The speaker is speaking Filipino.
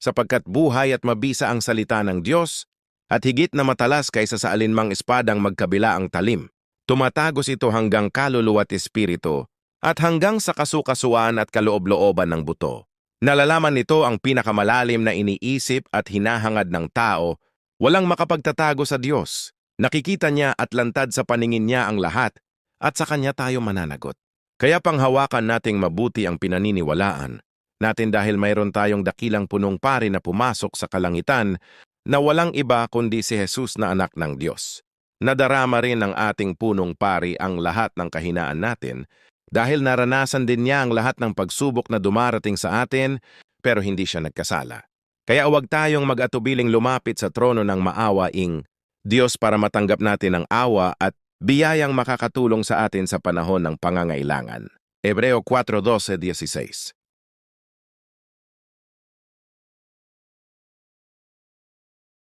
sapagkat buhay at mabisa ang salita ng Diyos at higit na matalas kaysa sa alinmang espadang magkabila ang talim. Tumatagos ito hanggang kaluluwa at espiritu at hanggang sa kasukasuan at kaloob-looban ng buto. Nalalaman nito ang pinakamalalim na iniisip at hinahangad ng tao, walang makapagtatago sa Diyos. Nakikita niya at lantad sa paningin niya ang lahat at sa Kanya tayo mananagot. Kaya panghawakan nating mabuti ang pinaniniwalaan natin dahil mayroon tayong dakilang punong pari na pumasok sa kalangitan na walang iba kundi si Jesus na anak ng Diyos. Nadarama rin ng ating punong pari ang lahat ng kahinaan natin dahil naranasan din niya ang lahat ng pagsubok na dumarating sa atin pero hindi siya nagkasala. Kaya huwag tayong mag-atubiling lumapit sa trono ng maawaing Diyos para matanggap natin ang awa at biyayang makakatulong sa atin sa panahon ng pangangailangan. Hebreo 4:12-16